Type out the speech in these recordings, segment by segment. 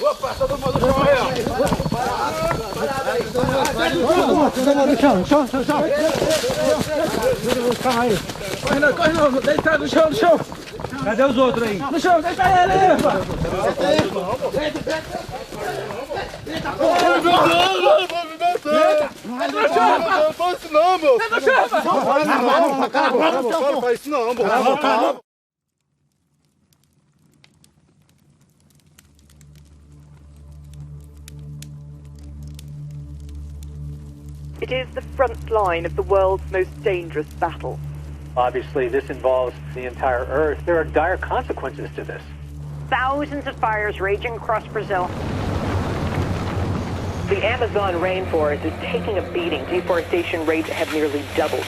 Opa, todo mundo no chão aí, ó. Chão. Calma aí. Corre não, deitado no chão. Cadê os outros aí? No chão, deita ele aí, rapaz. Deita, porra. Não faz isso não, meu. Não faz isso não, meu. It is the front line of the world's most dangerous battle. Obviously, this involves the entire Earth. There are dire consequences to this. Thousands of fires raging across Brazil. The Amazon rainforest is taking a beating. Deforestation rates have nearly doubled.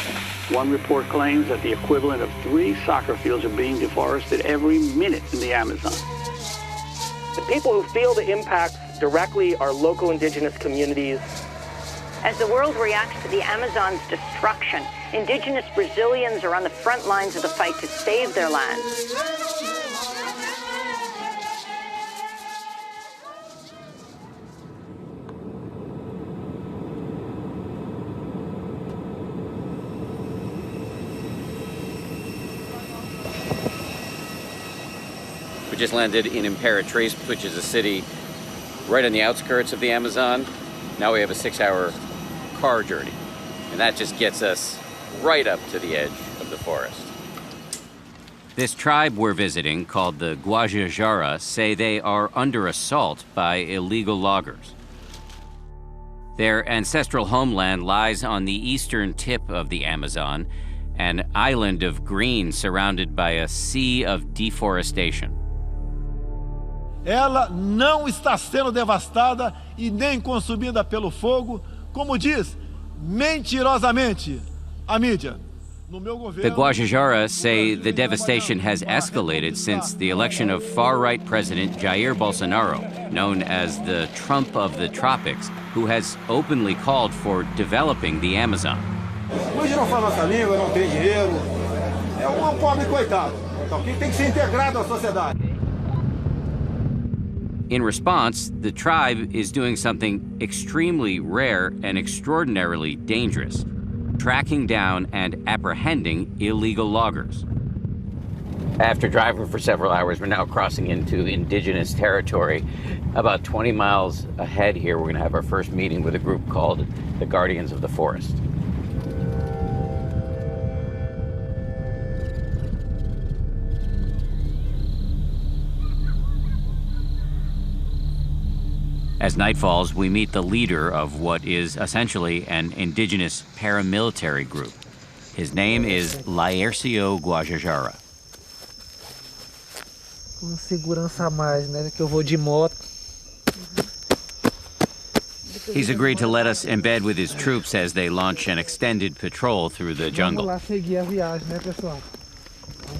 One report claims that the equivalent of 3 soccer fields are being deforested every minute in the Amazon. The people who feel the impacts directly are local indigenous communities. As the world reacts to the Amazon's destruction, indigenous Brazilians are on the front lines of the fight to save their land. We just landed in Imperatriz, which is a city right on the outskirts of the Amazon. Now we have a 6-hour car journey, and that just gets us right up to the edge of the forest. This tribe we're visiting, called the Guajajara, say they are under assault by illegal loggers. Their ancestral homeland lies on the eastern tip of the Amazon, an island of green surrounded by a sea of deforestation. Ela não está sendo devastada e nem consumida pelo fogo, como diz mentirosamente a mídia. The Guajajara say the devastation has escalated since the election of far-right President Jair Bolsonaro, known as the Trump of the tropics, who has openly called for developing the Amazon. Hoje não fala nossa língua, não tem dinheiro, é pobre coitado. Então quem tem que ser integrado à sociedade? In response, the tribe is doing something extremely rare and extraordinarily dangerous, tracking down and apprehending illegal loggers. After driving for several hours, we're now crossing into indigenous territory. About 20 miles ahead here, we're going to have our first meeting with a group called the Guardians of the Forest. As night falls, we meet the leader of what is essentially an indigenous paramilitary group. His name is Laércio Guajajara. Com segurança a mais, né, que eu vou de moto. He's agreed to let us embed with his troops as they launch an extended patrol through the jungle. Vamos lá seguir a viagem, né, pessoal?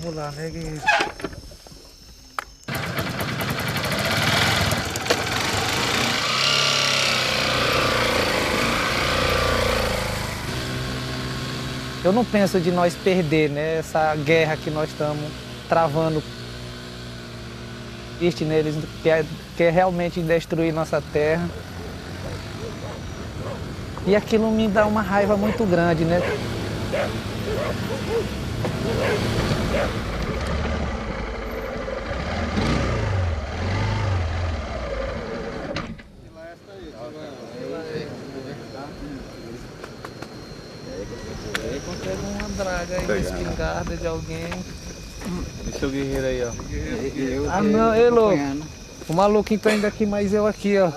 Vamos lá, né, guerreiro? Eu não penso de nós perder, né, essa guerra que nós estamos travando. Existe neles quer realmente destruir nossa terra. E aquilo me dá uma raiva muito grande, né? Consegue uma draga aí, uma espingarda de alguém. Esse é o guerreiro aí, ó. Ah não, ei louco. O maluquinho tá indo aqui, mas eu aqui, ó.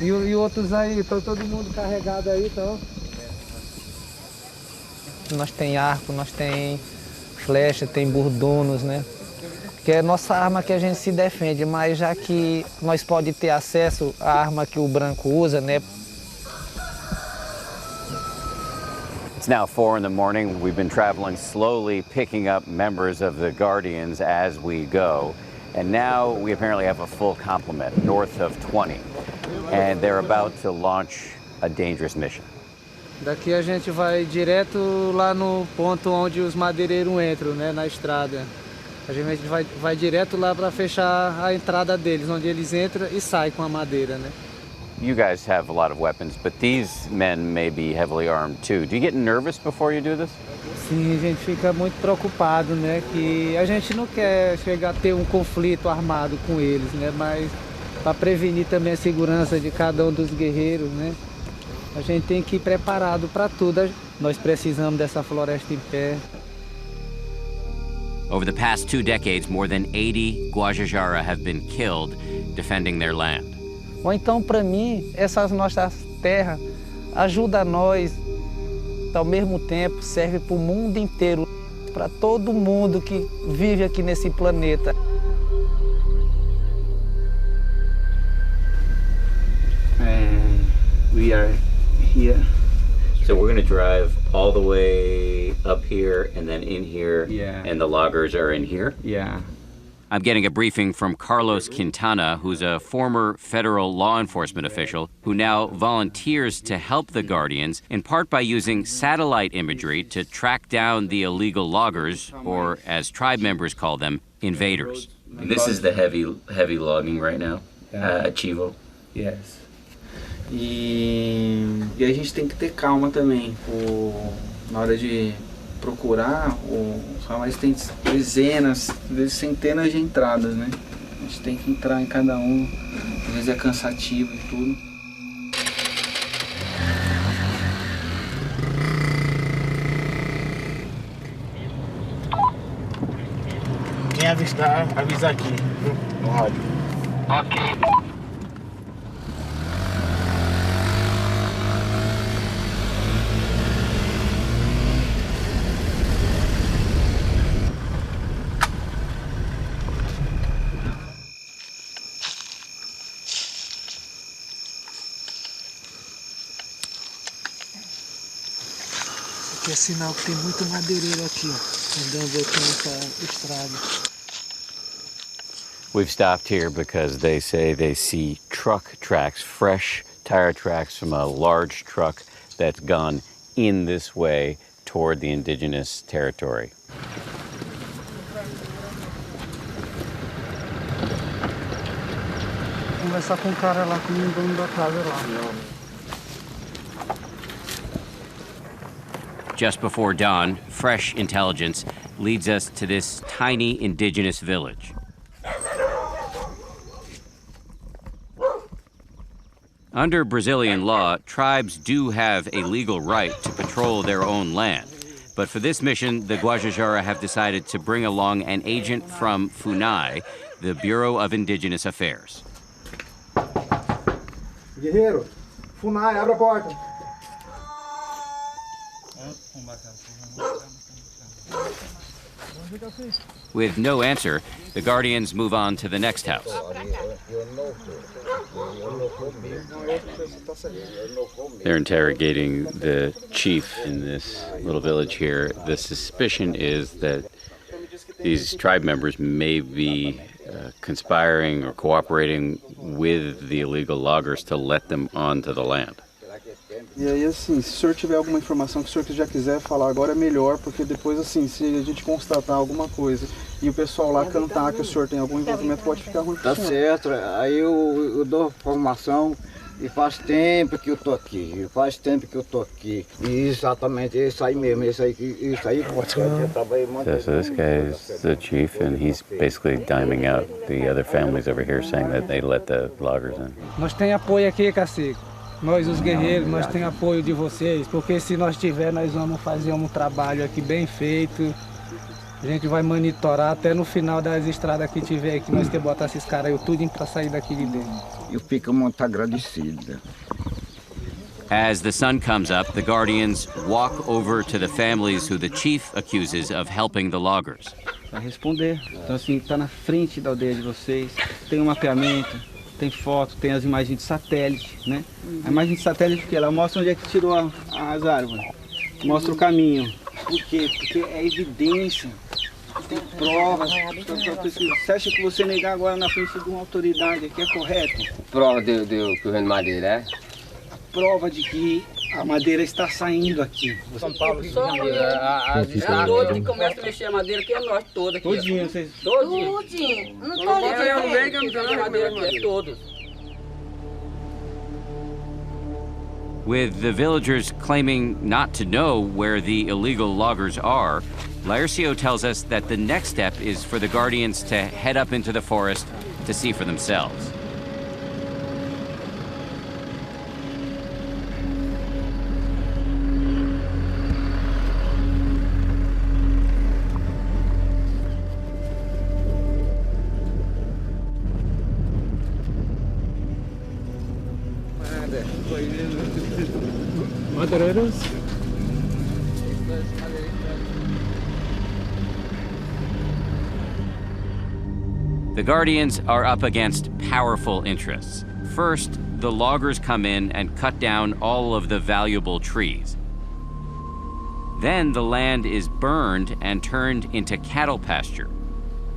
E outros aí, estão todo mundo carregado aí, então. Nós tem arco, nós tem flecha, tem burdunos, né? Que é nossa arma que a gente se defende, mas já que nós pode ter acesso à arma que o branco usa, né? It's now 4 in the morning. We've been traveling slowly, picking up members of the Guardians as we go. And now we apparently have a full complement, north of 20. And they're about to launch a dangerous mission. Daqui a gente vai direto lá no ponto onde os madeireiros entram, né, na estrada. A gente vai direto lá para fechar a entrada deles, onde eles entram e saem com a madeira, né? You guys have a lot of weapons, but these men may be heavily armed too. Do you get nervous before you do this? Sim, a gente fica muito preocupado, né? Que a gente não quer chegar a ter um conflito armado com eles, né? Mas para prevenir também a segurança de cada um dos guerreiros, né? A gente tem que ir preparado para tudo. Nós precisamos dessa floresta em pé. Over the past 2 decades, more than 80 Guajajara have been killed defending their land. Ou então, para mim, essas nossas terras ajudam nós, ao mesmo tempo serve para o mundo inteiro, para todo mundo que vive aqui nesse planeta. We are here. So we're going to drive all the way up here and then in here, Yeah. and the loggers are in here? Yeah. I'm getting a briefing from Carlos Quintana, who's a former federal law enforcement official who now volunteers to help the Guardians, in part by using satellite imagery to track down the illegal loggers, or as tribe members call them, invaders. This is the heavy logging right now, Chivo. Yes. E a gente tem que ter calma também na hora de procurar, mas tem dezenas, às vezes centenas de entradas, né? A gente tem que entrar em cada um, às vezes é cansativo e tudo. Quem avistar, avisa aqui, no rádio. Ok. Que é sinal que tem muito madeireiro aqui, ó, andando aqui nessa estrada. We've stopped here because they say they see truck tracks, fresh tire tracks from a large truck that's gone in this way toward the indigenous territory. Vou conversar com o cara lá, com o dono da casa lá. Just before dawn, fresh intelligence leads us to this tiny indigenous village. Under Brazilian law, tribes do have a legal right to patrol their own land. But for this mission, the Guajajara have decided to bring along an agent from FUNAI, the Bureau of Indigenous Affairs. Guerreiro, FUNAI, abre a porta. With no answer, the Guardians move on to the next house. They're interrogating the chief in this little village here. The suspicion is that these tribe members may be conspiring or cooperating with the illegal loggers to let them onto the land. E aí, assim, se o senhor tiver alguma informação que o senhor já quiser falar agora é melhor, porque depois, assim, se a gente constatar alguma coisa e o pessoal lá cantar que o senhor tem algum envolvimento, pode ficar ruim pro senhor. Tá certo, aí eu dou formação e faz tempo que eu tô aqui, E exatamente isso aí mesmo, isso aí pode ser. So this guy is the chief, and he's basically diming out the other families over here, saying that they let the loggers in. Nós tem apoio aqui, cacique. Nós, os guerreiros, nós tem apoio de vocês, porque se nós tiver, nós vamos fazer um trabalho aqui bem feito. A gente vai monitorar até no final das estradas que tiver aqui, nós que botar esses caras aí tudo para sair daqui de dentro. Eu fico muito agradecido. As the sun comes up, the Guardians walk over to the families who the chief accuses of helping the loggers. Vai responder. Então, assim, tá na frente da aldeia de vocês, tem um mapeamento, tem foto, tem as imagens de satélite, né? A imagem de satélite, porque ela mostra onde é que tirou as árvores, mostra o caminho. Por quê? Porque é evidência, tem prova. Você acha que você negar agora na frente de uma autoridade aqui é correto? Prova que o vendo madeira, é? A prova de que A madeira está saindo aqui. São Paulo, Rio de Janeiro. A dor que começa a mexer a madeira aqui é nós todos aqui. Todinho, vocês. Todinho. Não tô ligando. Madeira aqui é todos. With the villagers claiming not to know where the illegal loggers are, Laercio tells us that the next step is for the Guardians to head up into the forest to see for themselves. Madeireiros. The Guardians are up against powerful interests. First, the loggers come in and cut down all of the valuable trees. Then the land is burned and turned into cattle pasture.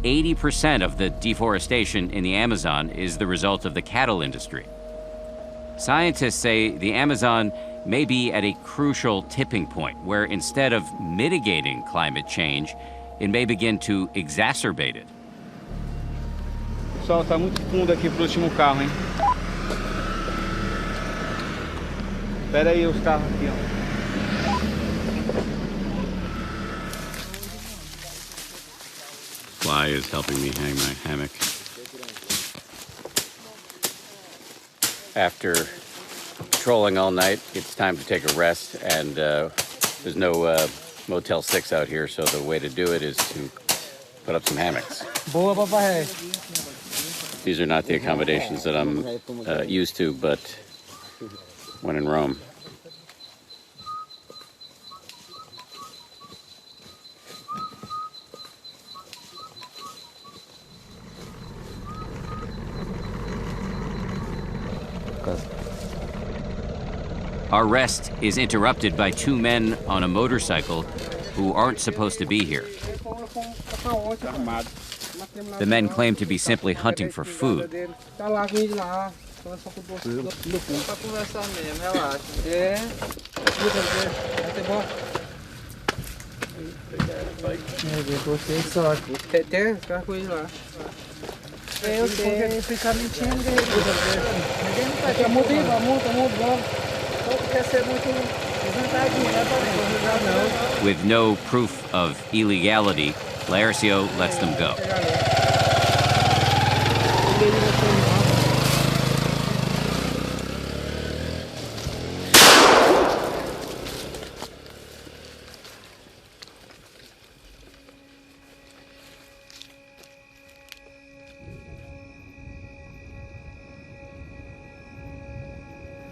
80% of the deforestation in the Amazon is the result of the cattle industry. Scientists say the Amazon may be at a crucial tipping point where instead of mitigating climate change, it may begin to exacerbate it. O sol está muito fundo aqui pro último carro, hein? Espera aí os carros aqui, ó. Fly is helping me hang my hammock. After patrolling all night, it's time to take a rest, and there's no Motel 6 out here, so the way to do it is to put up some hammocks. Boa, papai. These are not the accommodations that I'm used to, but when in Rome. Our rest is interrupted by two men on a motorcycle who aren't supposed to be here. The men claim to be simply hunting for food. With no proof of illegality, Laercio lets them go.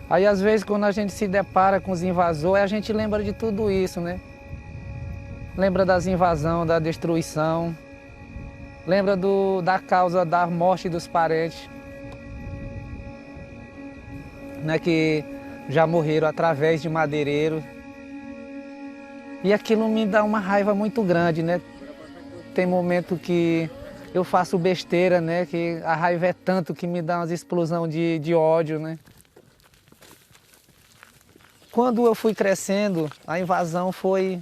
Aí, às vezes, quando a gente se depara com os invasores, a gente lembra de tudo isso, né? Lembra das invasões, da destruição, lembra da causa da morte dos parentes, né, que já morreram através de madeireiros. E aquilo me dá uma raiva muito grande, né? Tem momento que eu faço besteira, né? Que a raiva é tanto que me dá umas explosões de ódio, né? Quando eu fui crescendo, a invasão foi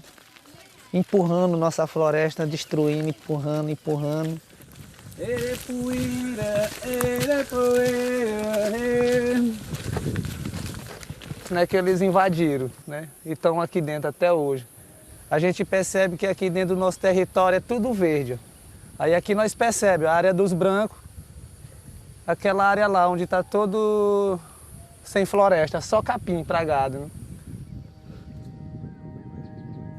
empurrando nossa floresta, destruindo, empurrando, empurrando. Né, que eles invadiram, né? E estão aqui dentro até hoje. A gente percebe que aqui dentro do nosso território é tudo verde. Aí aqui nós percebemos a área dos brancos, aquela área lá onde está todo sem floresta, só capim pra gado, né?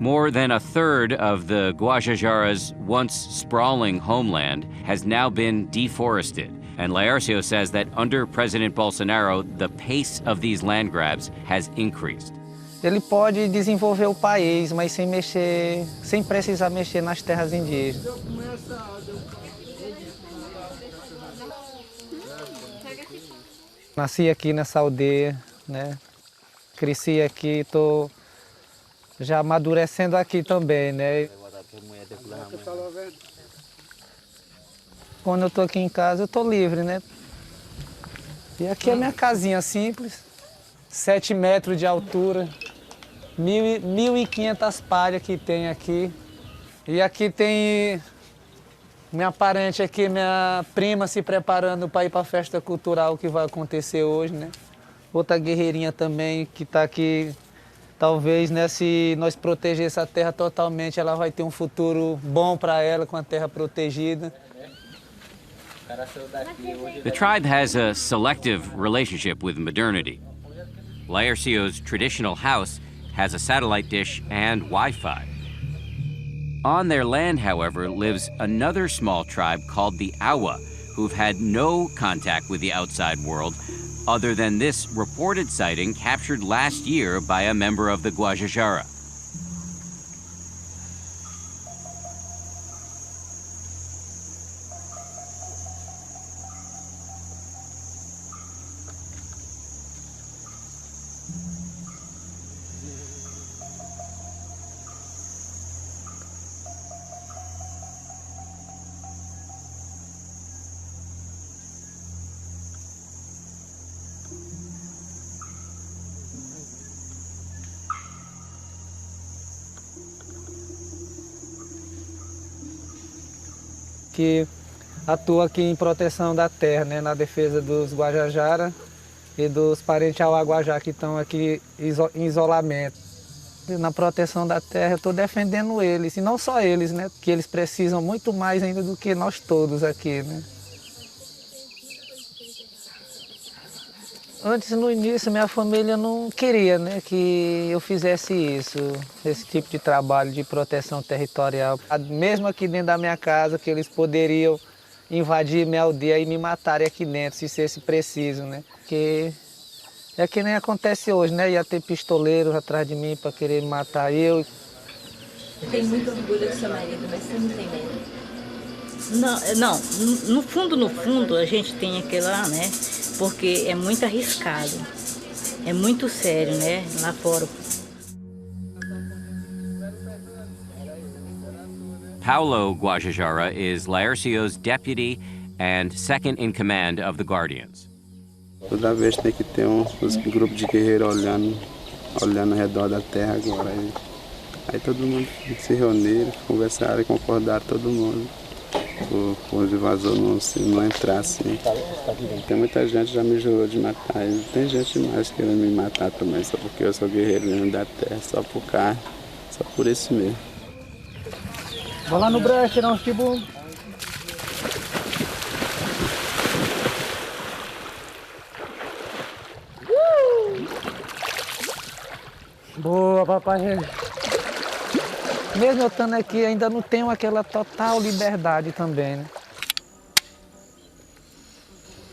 More than a third of the Guajajara's once sprawling homeland has now been deforested. And Laercio says that under President Bolsonaro, the pace of these land grabs has increased. Ele pode desenvolver o país, mas sem precisar mexer nas terras indígenas. Nasci aqui nessa aldeia, né? Cresci aqui, estou já amadurecendo aqui também, né? Quando eu estou aqui em casa, eu estou livre, né? E aqui é minha casinha simples, 7 metros de altura, 1.500 palhas que tem aqui. E aqui tem minha parente aqui, minha prima se preparando para ir para a festa cultural que vai acontecer hoje, né? Outra guerreirinha também que está aqui. Talvez, né, se nós proteger essa terra totalmente, ela vai ter um futuro bom para ela com a terra protegida. The tribe has a selective relationship with modernity. Laercio's traditional house has a satellite dish and Wi-Fi. On their land, however, lives another small tribe called the Awa, who've had no contact with the outside world other than this reported sighting captured last year by a member of the Guajajara. Que atua aqui em proteção da terra, né, na defesa dos Guajajara e dos parentes Auaguajá que estão aqui em isolamento. Na proteção da terra eu estou defendendo eles, e não só eles, né, que eles precisam muito mais ainda do que nós todos aqui, né. Antes, no início, minha família não queria, né, que eu fizesse isso, esse tipo de trabalho de proteção territorial. Mesmo aqui dentro da minha casa, que eles poderiam invadir minha aldeia e me matarem aqui dentro, se fosse preciso, né. Porque é que nem acontece hoje, né, ia ter pistoleiros atrás de mim para querer me matar eu. Tem muito orgulho do seu marido, mas você não tem medo? Não, no fundo, a gente tem aquela, né, porque é muito arriscado, é muito sério, né, lá fora. Paulo Guajajara is Laercio's deputy and second in command of the Guardians. Toda vez tem que ter um grupo de guerreiros olhando ao redor da terra agora. Aí todo mundo se reunir, conversar e concordar todo mundo. O invasor não entrar assim. Tem muita gente que já me jurou de matar. E tem gente mais querendo me matar também, só porque eu sou guerreiro mesmo da terra, só por carne, só por isso mesmo. Vou lá no breche tirar uns tibum. Boa, papai. Mesmo eu estando aqui, ainda não tenho aquela total liberdade também, né?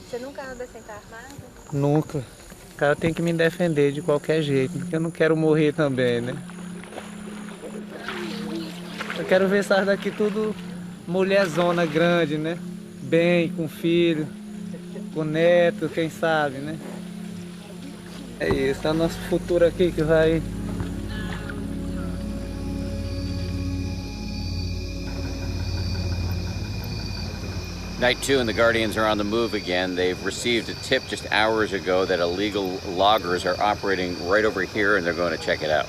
Você nunca anda sem estar armado? Nunca. O cara tem que me defender de qualquer jeito, porque eu não quero morrer também, né? Eu quero ver sair daqui tudo mulherzona grande, né? Bem, com filho, com neto, quem sabe, né? É isso, é o nosso futuro aqui que vai... Night 2 and the Guardians are on the move again. They've received a tip just hours ago that illegal loggers are operating right over here and they're going to check it out.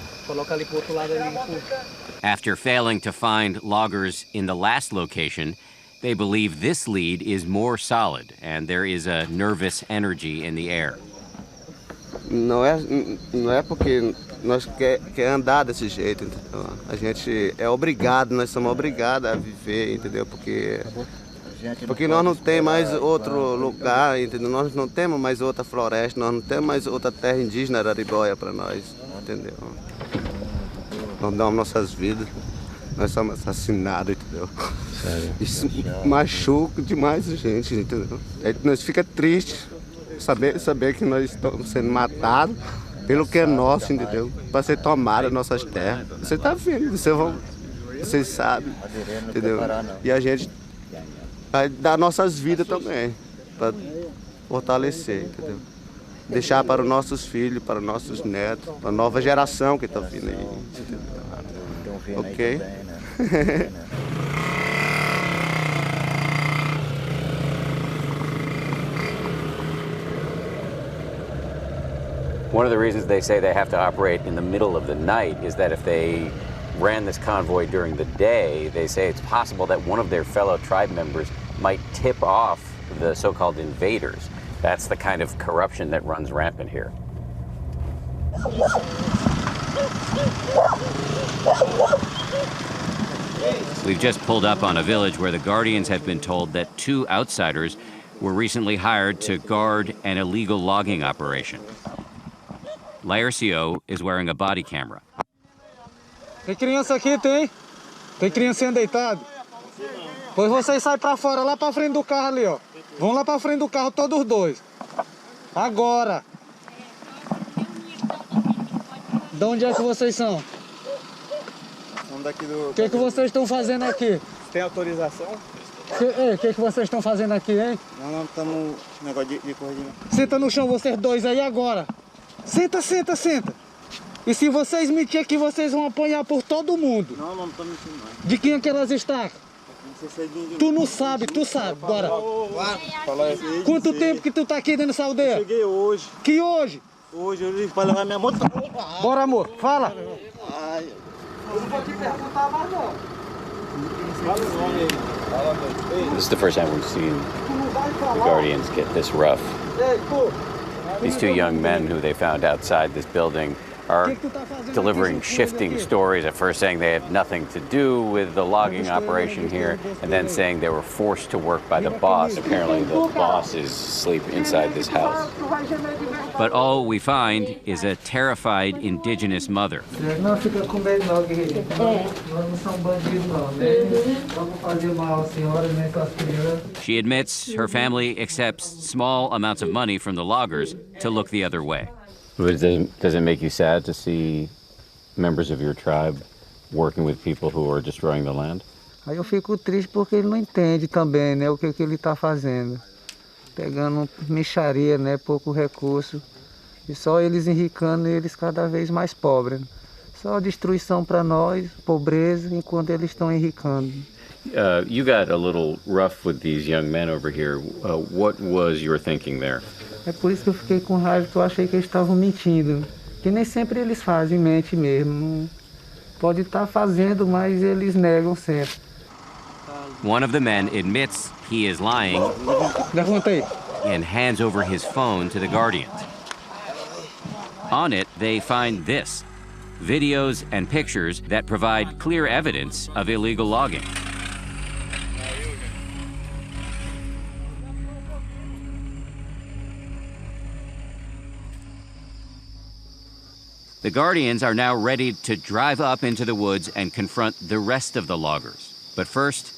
After failing to find loggers in the last location, they believe this lead is more solid and there is a nervous energy in the air. Não é porque nós quer andar desse jeito, entendeu? A gente é obrigado, nós somos obrigados a viver, entendeu? Porque nós não temos mais outro lugar, entendeu? Nós não temos mais outra floresta, nós não temos mais outra terra indígena Araribóia para nós, entendeu? Nós damos nossas vidas, nós somos assassinados, entendeu? Sério? Isso machuca demais a gente, entendeu? Nós fica triste saber que nós estamos sendo matados pelo que é nosso, entendeu? Para ser tomada nossas terras. Você está vendo, vocês sabem, entendeu? E a gente vai dar nossas vidas também, para fortalecer, entendeu? Deixar para os nossos filhos, para os nossos netos, para a nova geração que está vindo aí, entendeu? Ok? One of the reasons they say they have to operate in the middle of the night is that if they ran this convoy during the day, they say it's possible that one of their fellow tribe members might tip off the so-called invaders. That's the kind of corruption that runs rampant here. We've just pulled up on a village where the Guardians have been told that 2 outsiders were recently hired to guard an illegal logging operation. Laercio is wearing a body camera. Tem criança aqui, tem? Tem criancinha deitada? Pois vocês saem pra fora, lá pra frente do carro ali, ó. Vão lá pra frente do carro, todos os dois. Agora. De onde é que vocês são? Somos daqui do... O que vocês estão fazendo aqui? Tem autorização? O que vocês estão fazendo aqui, hein? Não estamos no negócio de corrida. Senta no chão, vocês dois aí agora. Senta. E se vocês mentir aqui, vocês vão apanhar por todo mundo. Não estou mentindo não. De quem é que elas estão? Não sei se é de ninguém. Tu não sabe, tu sabe. Bora. Quanto tempo que tu tá aqui dentro dessa aldeia? Eu cheguei hoje. Que hoje? Hoje eu vim para levar minha moto. Bora, amor, fala. Eu não vou te perguntar mais não. This is the first time we've seen the Guardians get this rough. These 2 young men who they found outside this building are delivering shifting stories, at first saying they had nothing to do with the logging operation here, and then saying they were forced to work by the boss. Apparently the boss is asleep inside this house. But all we find is a terrified indigenous mother. Não fica com medo não, guerreiro. Nós não somos bandidos não, né? Vamos fazer mal às senhoras, nem com as crianças. She admits her family accepts small amounts of money from the loggers to look the other way. Does it make you sad to see members of your tribe working with people who are destroying the land? Aí eu fico triste porque ele não entende também, né, o que ele está fazendo. Pegando mixaria, né, pouco recurso. E só eles enricando e eles cada vez mais pobres. Só destruição para nós, pobreza, enquanto eles estão enricando. You got a little rough with these young men over here. What was your thinking there? É por isso que eu fiquei com raiva, que eu achei que eles estavam mentindo. Que nem sempre eles fazem, mente mesmo. Não pode estar fazendo, mas eles negam sempre. One of the men admits he is lying and hands over his phone to the Guardians. On it, they find this: videos and pictures that provide clear evidence of illegal logging. The Guardians are now ready to drive up into the woods and confront the rest of the loggers. But first,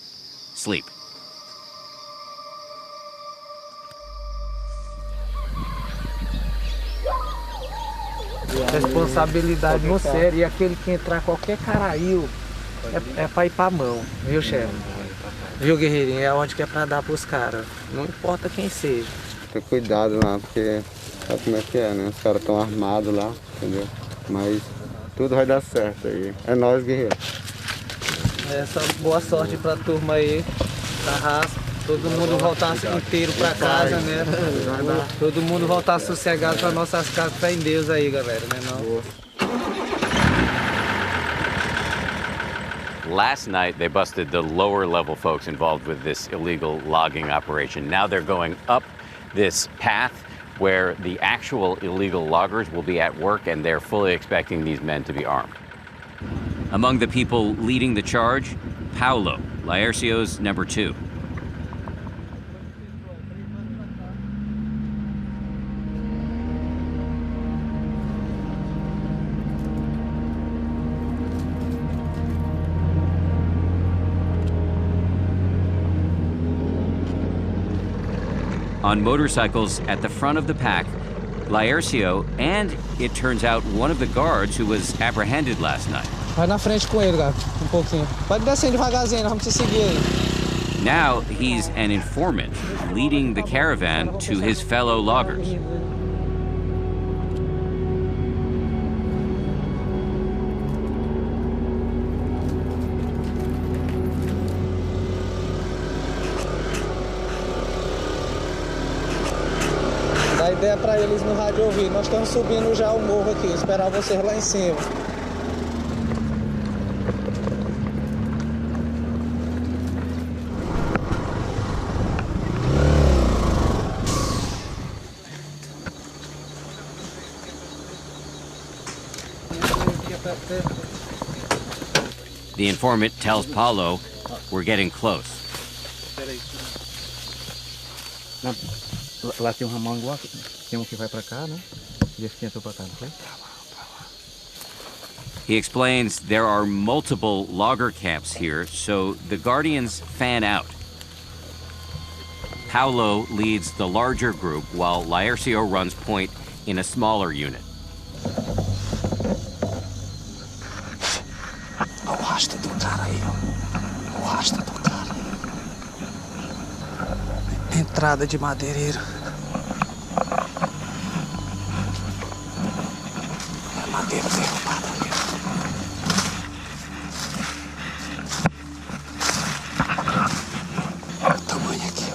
sleep. Responsabilidade no sério. E aquele que entrar qualquer caraío é pra ir pra mão, viu, chefe? Viu, guerreirinho? É onde que é pra dar pros caras. Não importa quem seja. Tem cuidado lá, porque sabe como é que é, né? Os caras estão armados lá, entendeu? Mas tudo vai dar certo aí. É nóis, guerreiro. Essa boa sorte pra turma aí, da raça. Todo mundo voltar inteiro pra casa, né? Todo mundo voltar sossegado pra nossas casas, fé em Deus aí, galera, né não? Last night, they busted the lower level folks involved with this illegal logging operation. Now they're going up this path where the actual illegal loggers will be at work, and they're fully expecting these men to be armed. Among the people leading the charge, Paulo, Laercio's number 2. On motorcycles at the front of the pack, Laercio and, it turns out, one of the guards who was apprehended last night. Vai na frente com ele, cara, pouquinho. Pode descer devagarzinho, vamos te seguir aí. Now he's an informant, leading the caravan to his fellow loggers. A ideia é para eles no rádio ouvir. Nós estamos subindo já o morro aqui, esperar vocês lá em cima. The informant tells Paulo we're getting close. Lá tem um ramão igual aqui. Tem um que vai pra cá, né? E esse que entrou pra cá, não foi? He explains there are multiple logger camps here, so the Guardians fan out. Paulo leads the larger group while Laercio runs point in a smaller unit. Olha o rastro do cara aí, ó. O rastro do cara. Entrada de madeireiro. É madeira derrubada ali. O tamanho aqui, ó.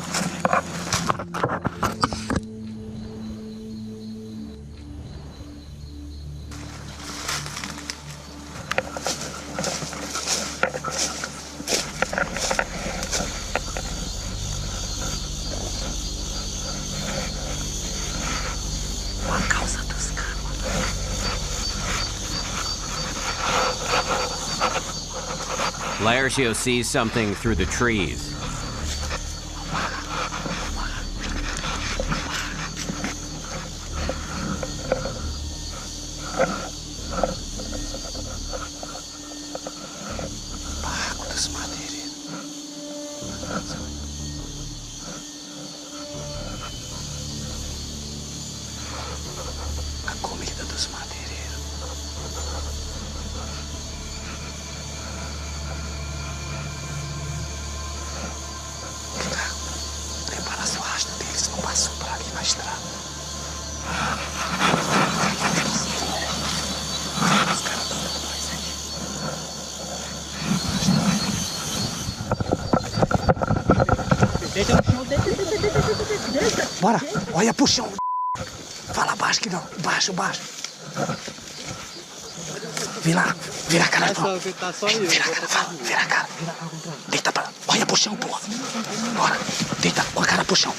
Laercio sees something through the trees. Barco dos madeireiros. A comida dos madeireiros. Passou por ali na estrada. Os caras estão dando nós aqui. Deita no chão, deita. Bora, olha pro chão. Fala baixo que não, baixo. Vira a cara. Vira a cara. Deita pra... Olha pro chão, porra. Bora, deita com a cara pro chão.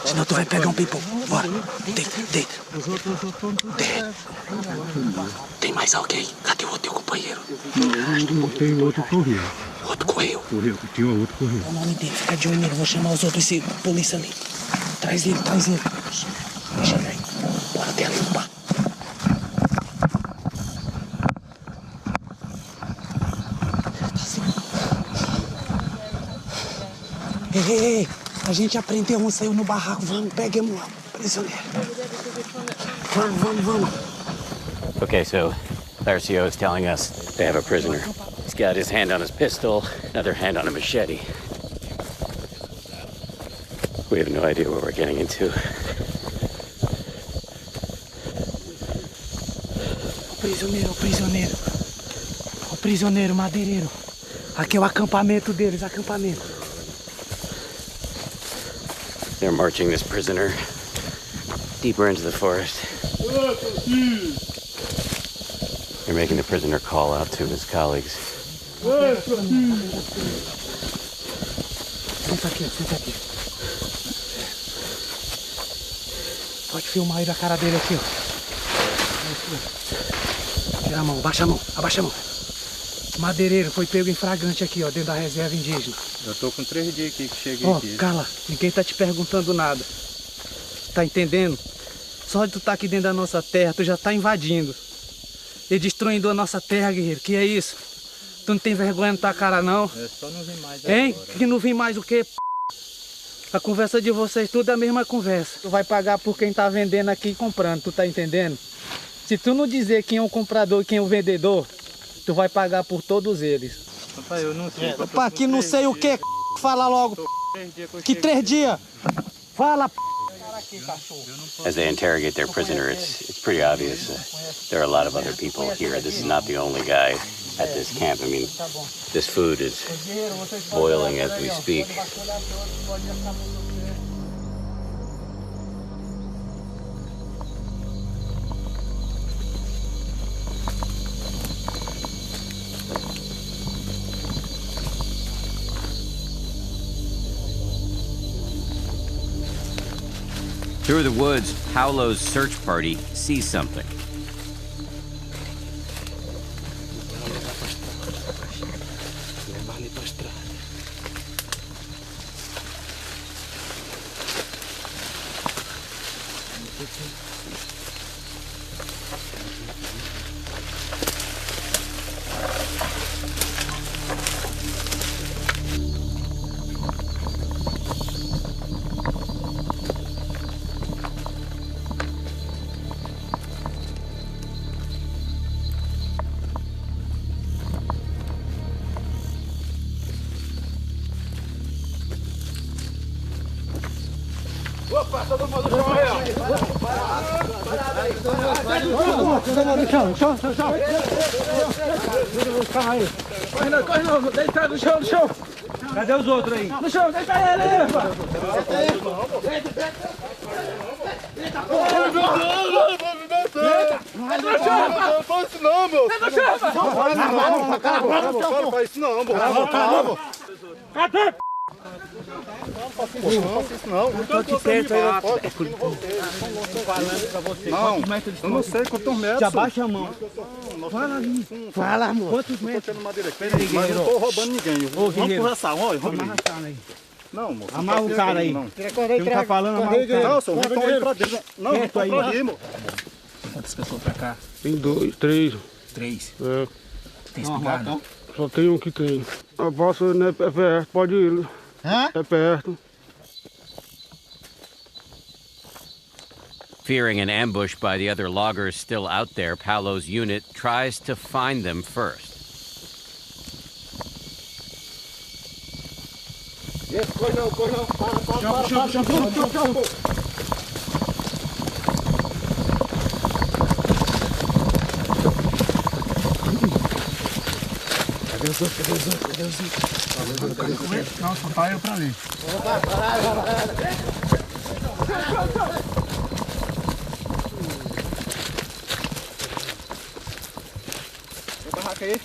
Senão tu vai pegar um pipão. Bora. Deita. Tem mais alguém? Cadê o teu companheiro? Tem outro correu. Outro correu? Tinha outro correu. O nome dele, fica de olho nele. Vou chamar os outros, esse polícia ali. Traz ele. Deixa ele aí. Bora até ali, opa. Ei, a gente aprendeu, um saiu no barraco, vamos, peguemos lá, prisioneiro. Vamos. Okay, so Laercio is telling us they have a prisoner. He's got his hand on his pistol, another hand on a machete. We have no idea what we're getting into. O prisioneiro madeireiro. Aqui é o acampamento deles, acampamento. They're marching this prisoner deeper into the forest. They're making the prisoner call out to his colleagues. Senta aqui. Pode filmar aí da cara dele aqui, ó. Tira a mão, abaixa a mão. Madeireiro foi pego em flagrante aqui, ó, dentro da reserva indígena. Eu tô com 3 dias aqui que cheguei aqui. Cala, ninguém tá te perguntando nada. Tá entendendo? Só de tu tá aqui dentro da nossa terra, tu já tá invadindo. E destruindo a nossa terra, guerreiro. Que é isso? Tu não tem vergonha na tua cara, não? É só não vir mais hein? Agora. Que não vim mais o quê? A conversa de vocês tudo é a mesma conversa. Tu vai pagar por quem tá vendendo aqui e comprando, tu tá entendendo? Se tu não dizer quem é o comprador e quem é o vendedor, tu vai pagar por todos eles. Papai, eu não sei. Opa, aqui não sei o que, fala logo. Que 3 dias? Fala, As they interrogate their prisoner, it's pretty obvious there are a lot of other people here. This is not the only guy at this camp. I mean, this food is boiling as we speak. Through the woods, Paulo's search party sees something. Opa, todo mundo no chão, aí. Corre não, deitado no chão. Cadê os outros aí? No chão, deita ele, rapaz. Não faz isso não, meu. Não faz isso não, meu. Cadê? Não faça isso não. Eu tô te perto aí, falando pra você. Não, eu não sei quantos metros. Te abaixa a mão. Fala, amor. Quantos metros? Mas eu não tô roubando ninguém. Vamos conversar, olha. Não, moço. Amarra o cara aí. Você não tá falando, amarra o cara. Não, senhor, não tô indo pra dentro. Não, não tô pra ir, moço. Quantas pessoas pra cá? Tem 2, 3. 3? É. Tem espingarda? Só tem um que tem. A vossa né, é perto, pode ir. É perto. Fearing an ambush by the other loggers still out there, Paulo's unit tries to find them first. Corre não. Para. Chão. Cadê os outros? Não, só tá eu pra ali. Tem barraca aí?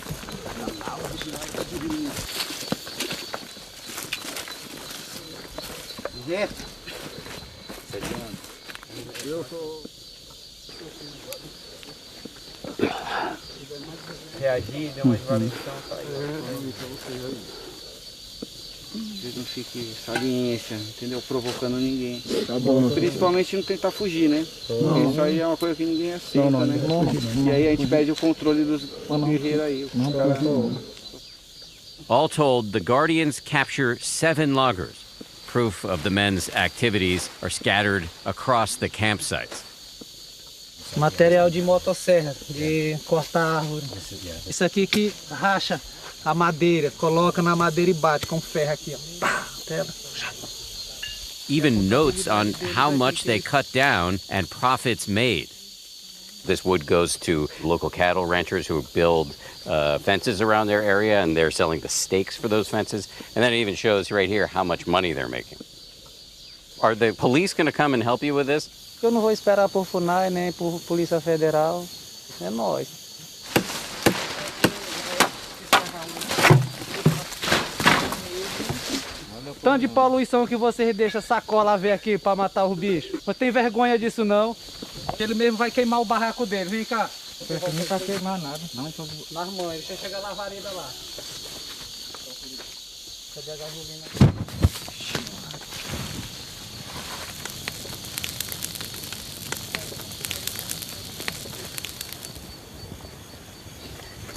Eu sou... Reagir, deu uma desvalorização, Vocês não fiquem saliência, entendeu? Provocando ninguém. Tá bom. Principalmente não tentar fugir, né? Porque isso aí é uma coisa que ninguém aceita, né? E aí a gente perde o controle dos guerreiros aí. All told, the Guardians capture 7 loggers. Proof of the men's activities are scattered across the campsites. Material de motosserra, de cortar árvore. Isso aqui que racha a madeira, coloca na madeira e bate com ferro aqui, ó. Pá, tela. Even notes on how much they cut down and profits made. This wood goes to local cattle ranchers who build fences around their area, and they're selling the stakes for those fences. And then it even shows right here how much money they're making. Are the police going to come and help you with this? Eu não vou esperar por FUNAI nem por Polícia Federal. É nós. Tanto de poluição que vocês deixam sacola ver aqui para matar os bichos. Não tem vergonha disso não. Ele mesmo vai queimar o barraco dele. Vem cá. Não tá queimando nada. Não, tô... Nas mães, deixa eu chegar na vareda lá. Cadê a gasolina?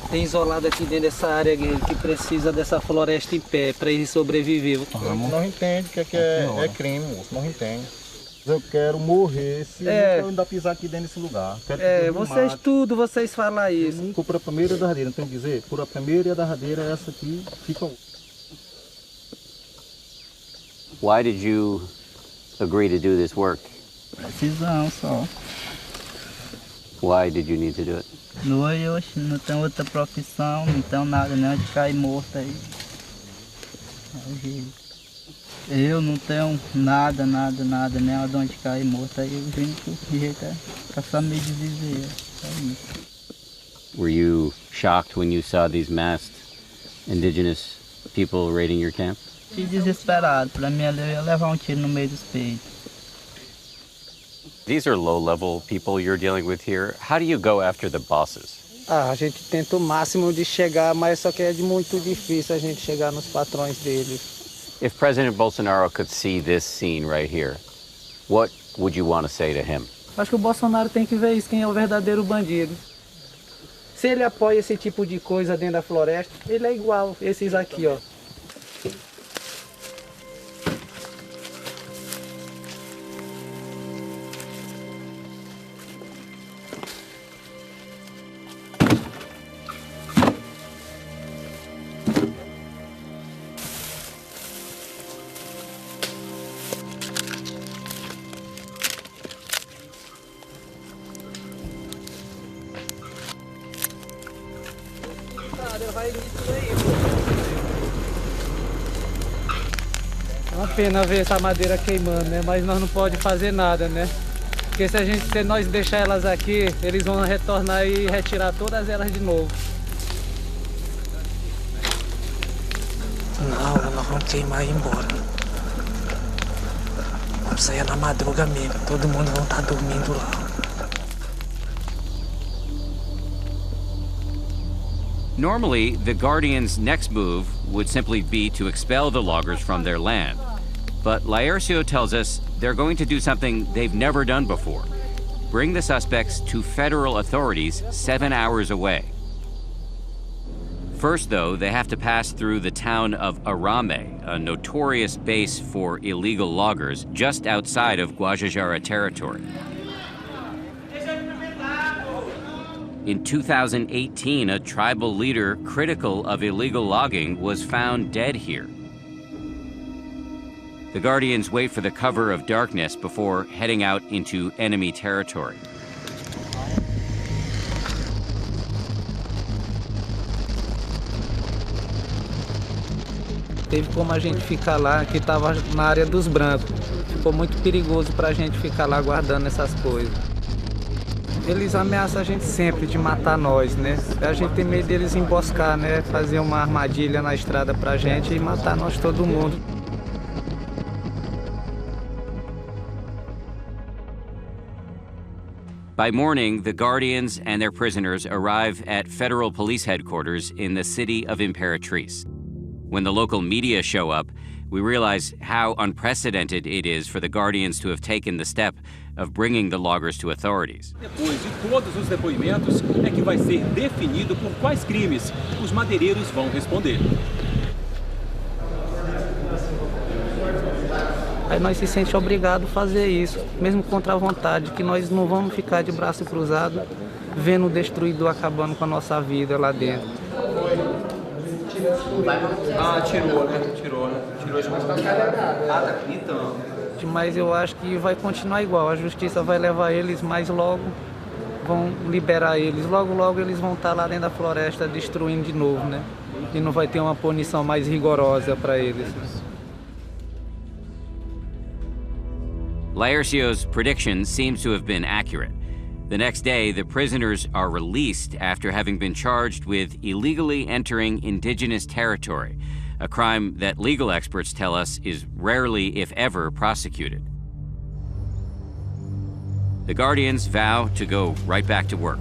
Tem isolado aqui dentro dessa área que precisa dessa floresta em pé para ele sobreviver. Não entende o que é crime, moço. Não entende. Eu quero morrer se eu ainda pisar aqui dentro desse lugar. Vocês tudo, vocês falam isso. Por a primeira e a derradeira, não tem o que dizer? Por a primeira e a derradeira, essa aqui fica... Why did you agree to do this work? Precisão só. Why did you need to do it? Não tenho outra profissão, não tenho nada, nem onde cair morto aí. Eu não tenho nada, nem onde cair morto aí. O único jeito é passar meio de viver. Were you shocked when you saw these masked indigenous people raiding your camp? Fiquei desesperado, pra mim eu ia levar um tiro no meio dos peitos. These are low-level people you're dealing with here. How do you go after the bosses? A gente tenta o máximo de chegar, mas só que é muito difícil a gente chegar nos patrões deles. If President Bolsonaro could see this scene right here, what would you want to say to him? Acho que o Bolsonaro tem que ver isso, quem é o verdadeiro bandido. Se ele apoia esse tipo de coisa dentro da floresta, ele é igual esses aqui, ó. É uma pena ver essa madeira queimando, né? Mas nós não podemos fazer nada, né? Porque se nós deixar elas aqui, eles vão retornar e retirar todas elas de novo. Não, nós vamos queimar e ir embora. Vamos sair na madruga mesmo, todo mundo vai estar dormindo lá. Normally, the Guardians' next move would simply be to expel the loggers from their land. But Laercio tells us they're going to do something they've never done before. Bring the suspects to federal authorities 7 hours away. First, though, they have to pass through the town of Arame, a notorious base for illegal loggers just outside of Guajajara territory. In 2018, a tribal leader critical of illegal logging was found dead here. The Guardians wait for the cover of darkness before heading out into enemy territory. Teve como a gente ficar lá, que estava na área dos brancos. Ficou muito perigoso para a gente ficar lá guardando essas coisas. Eles ameaçam a gente sempre de matar nós, né? A gente tem medo deles emboscar, né? Fazer uma armadilha na estrada pra gente e matar nós todo mundo. By morning, the Guardians and their prisoners arrive at federal police headquarters in the city of Imperatriz. When the local media show up, we realize how unprecedented it is for the Guardians to have taken the step of bringing the loggers to authorities. Depois de todos os depoimentos, é que vai ser definido por quais crimes os madeireiros vão responder. Aí nós se sente obrigado a fazer isso, mesmo contra a vontade, que nós não vamos ficar de braço cruzado, vendo o destruidor acabando com a nossa vida lá dentro. Ah, tirou, né? Tirou de mais pra cá. Ah, tá aqui então. Mas eu acho que vai continuar igual, a justiça vai levar eles, mas logo vão liberar eles. Logo eles vão estar lá dentro da floresta destruindo de novo, né? E não vai ter uma punição mais rigorosa para eles. Laercio's prediction seems to have been accurate. The next day, the prisoners are released after having been charged with illegally entering indigenous territory, a crime that legal experts tell us is rarely, if ever, prosecuted. The Guardians vow to go right back to work.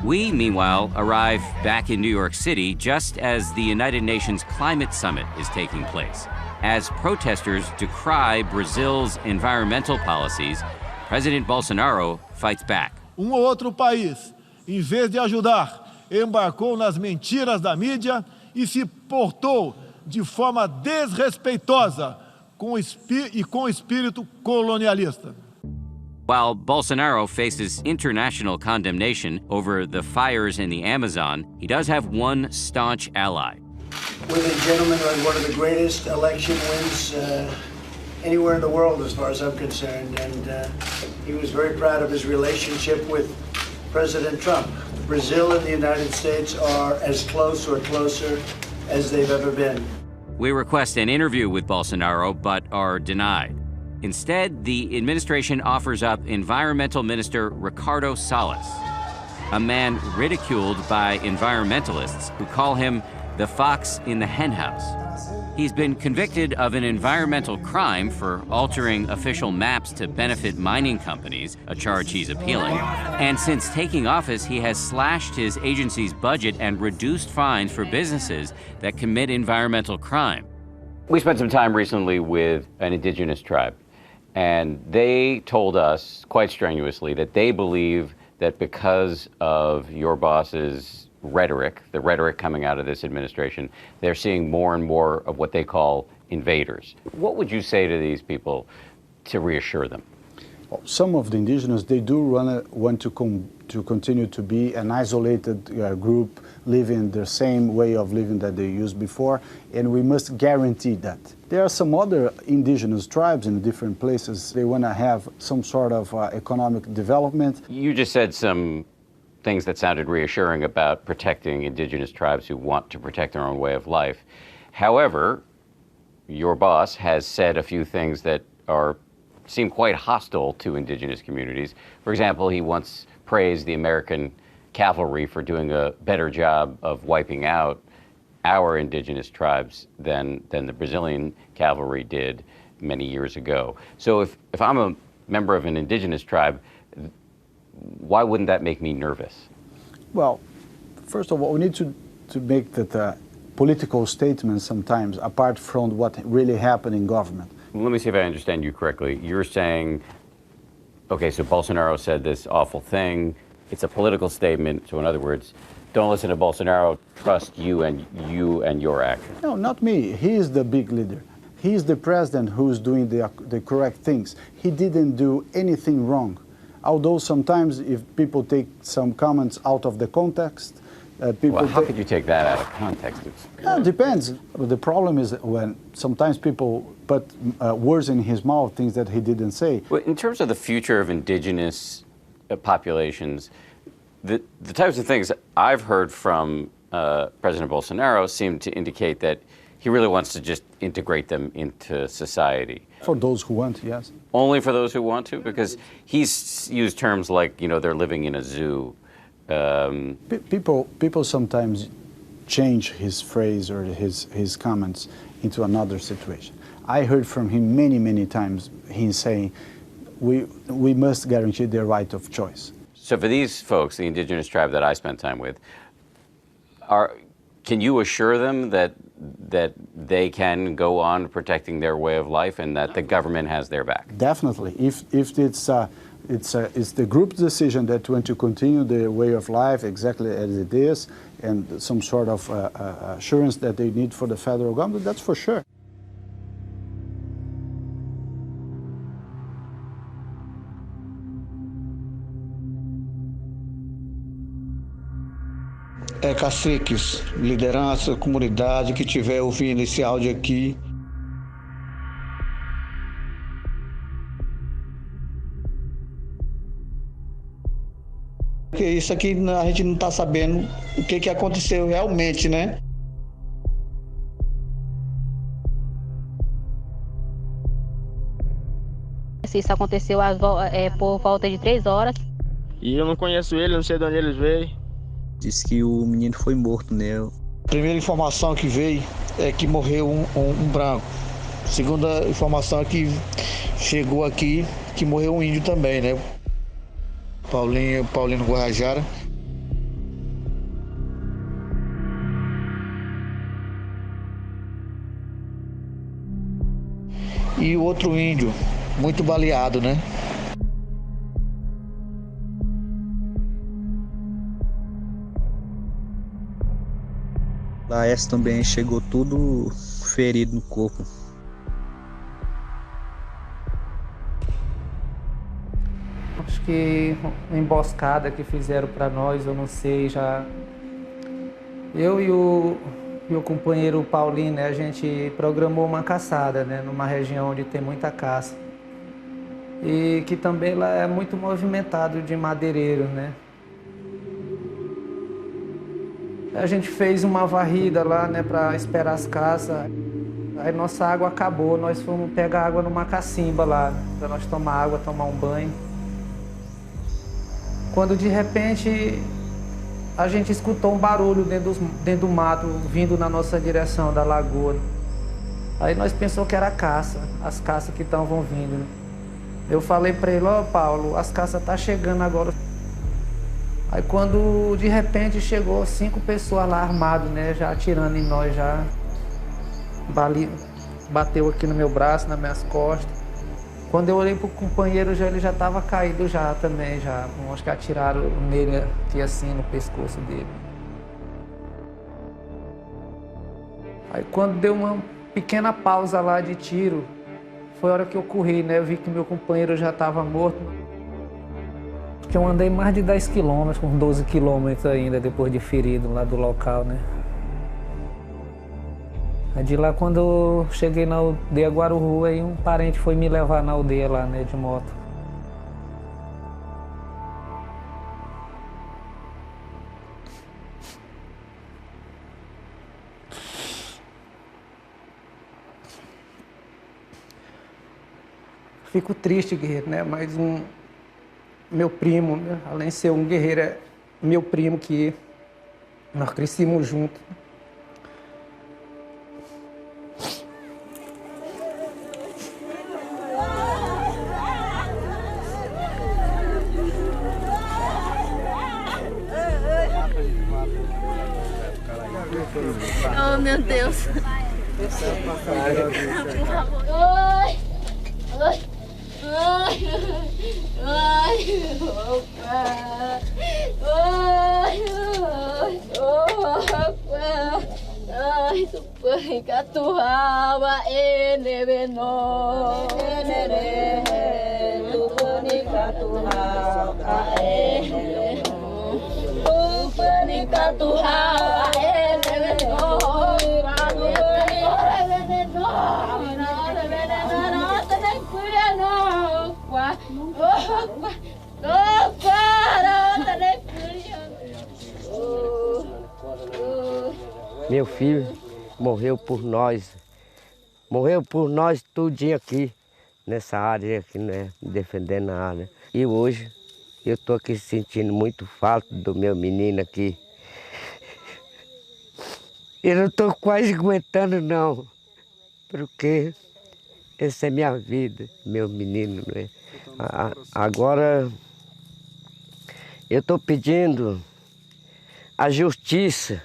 We, meanwhile, arrive back in New York City just as the United Nations Climate Summit is taking place. As protesters decry Brazil's environmental policies, President Bolsonaro fights back. Ou outro país, em vez de ajudar, embarcou nas mentiras da mídia e se portou de forma desrespeitosa com espírito colonialista. While Bolsonaro faces international condemnation over the fires in the Amazon, he does have one staunch ally. With a gentleman who had one of the greatest election wins anywhere in the world, as far as I'm concerned, and he was very proud of his relationship with President Trump. Brazil and the United States are as close or closer as they've ever been. We request an interview with Bolsonaro, but are denied. Instead, the administration offers up Environmental Minister Ricardo Salles, a man ridiculed by environmentalists who call him the fox in the henhouse. He's been convicted of an environmental crime for altering official maps to benefit mining companies, a charge he's appealing. And since taking office, he has slashed his agency's budget and reduced fines for businesses that commit environmental crime. We spent some time recently with an indigenous tribe, and they told us quite strenuously that they believe that because of your boss's rhetoric, the rhetoric coming out of this administration, they're seeing more and more of what they call invaders. What would you say to these people to reassure them? Well, some of the indigenous, they do want to continue to be an isolated group, living the same way of living that they used before, and we must guarantee that. There are some other indigenous tribes in different places. They want to have some sort of economic development. You just said some things that sounded reassuring about protecting indigenous tribes who want to protect their own way of life. However, your boss has said a few things that seem quite hostile to indigenous communities. For example, he once praised the American cavalry for doing a better job of wiping out our indigenous tribes than the Brazilian cavalry did many years ago. So if I'm a member of an indigenous tribe, why wouldn't that make me nervous? Well, first of all, we need to make that political statements sometimes apart from what really happened in government. Let me see if I understand you correctly. You're saying, okay, so Bolsonaro said this awful thing. It's a political statement. So in other words, don't listen to Bolsonaro, trust you and your action. No, not me. He is the big leader. He is the president who's doing the correct things. He didn't do anything wrong. Although sometimes if people take some comments out of the context, well, how could you take that out of context? It depends. The problem is when sometimes people put words in his mouth, things that he didn't say. Well, in terms of the future of indigenous populations, the types of things I've heard from President Bolsonaro seem to indicate that he really wants to just integrate them into society. For those who want, yes. Only for those who want to? Because he's used terms like, they're living in a zoo. People sometimes change his phrase or his comments into another situation. I heard from him many times, he's saying, we must guarantee their right of choice. So for these folks, the indigenous tribe that I spent time with, can you assure them that they can go on protecting their way of life and that the government has their back? Definitely. If it's the group's decision that want to continue their way of life exactly as it is, and some sort of assurance that they need for the federal government, that's for sure. Caciques, liderança, comunidade que estiver ouvindo esse áudio aqui. Porque isso aqui a gente não está sabendo o que aconteceu realmente, né? Isso aconteceu por volta de 3 horas. E eu não conheço ele, não sei de onde eles veio. Diz que o menino foi morto, né? A primeira informação que veio é que morreu um branco. A segunda informação que chegou aqui, que morreu um índio também, né? Paulino Guajajara. E o outro índio, muito baleado, né? Laércio também chegou tudo ferido no corpo. Acho que uma emboscada que fizeram para nós, eu não sei, já... Eu e o companheiro Paulinho, né, a gente programou uma caçada, né, numa região onde tem muita caça. E que também lá é muito movimentado de madeireiro, né. A gente fez uma varrida lá, né, para esperar as caças. Aí nossa água acabou, nós fomos pegar água numa cacimba lá, para nós tomar água, tomar um banho. Quando de repente a gente escutou um barulho dentro do mato, vindo na nossa direção da lagoa. Aí nós pensamos que era caça, as caças que estavam vindo, né? Eu falei para ele, ó, Paulo, as caças tá chegando agora. Aí quando de repente chegou 5 pessoas lá armadas, né, já atirando em nós, já bateu aqui no meu braço, nas minhas costas. Quando eu olhei pro companheiro, ele já estava caído já também, já. Acho que atiraram nele aqui assim, no pescoço dele. Aí quando deu uma pequena pausa lá de tiro, foi a hora que eu corri, né? Eu vi que meu companheiro já estava morto. Porque eu andei mais de 10 quilômetros, uns 12 quilômetros ainda, depois de ferido lá do local, né? Aí de lá, quando eu cheguei na aldeia Guaruru, aí um parente foi me levar na aldeia lá, né, de moto. Fico triste, guerreiro, né, mas meu primo, né, além de ser um guerreiro, é meu primo que nós crescemos juntos. Oh, meu Deus. Meu filho morreu por nós tudinho aqui, nessa área aqui, né, defendendo a área. E hoje eu estou aqui sentindo muito falta do meu menino aqui. Eu não estou quase aguentando não, porque essa é minha vida, meu menino, né? Agora eu estou pedindo a justiça.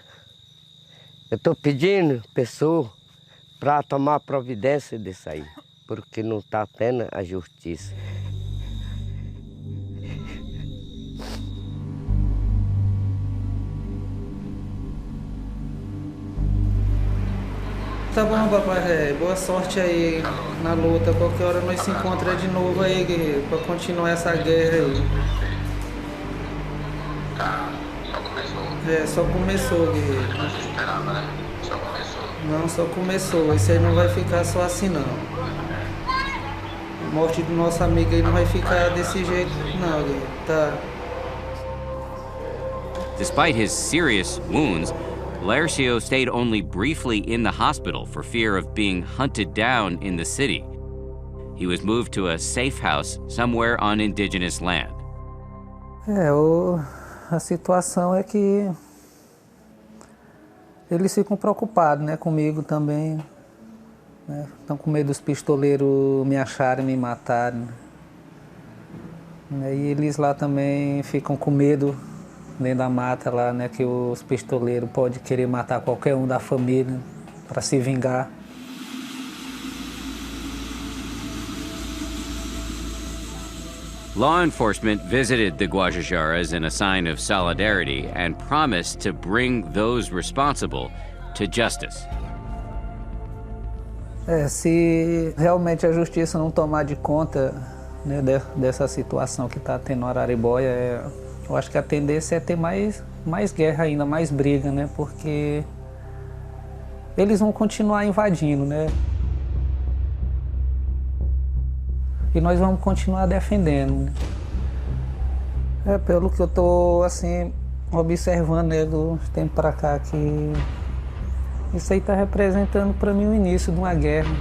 Eu estou pedindo pessoa para tomar providência disso aí, porque não está tendo a justiça. Tá bom, papai, boa sorte aí na luta. Qualquer hora nós se encontramos de novo aí, guerreiro, para continuar essa guerra aí. Só começou, guerreiro. Não esperava, né? Só começou. Não, só começou. Isso aí não vai ficar só assim, não. A morte do nosso amigo aí não vai ficar desse jeito, não, guerreiro. Tá. Despite his serious wounds, Laercio stayed only briefly in the hospital for fear of being hunted down in the city. He was moved to a safe house somewhere on indigenous land. A situação é que eles ficam preocupados, né, comigo também. Né? Estão com medo dos pistoleiros me acharem, me matarem. E eles lá também ficam com medo dentro da mata lá, né, que os pistoleiros podem querer matar qualquer um da família para se vingar. Law enforcement visited the Guajajaras in a sign of solidarity and promised to bring those responsible to justice. Se realmente a justiça não tomar de conta, né, dessa situação que está tendo no Araribóia, eu acho que a tendência é ter mais guerra ainda, mais briga, né? Porque eles vão continuar invadindo, né? E nós vamos continuar defendendo, né? Pelo que eu estou, assim, observando, né, do tempo para cá, que isso aí está representando para mim o início de uma guerra.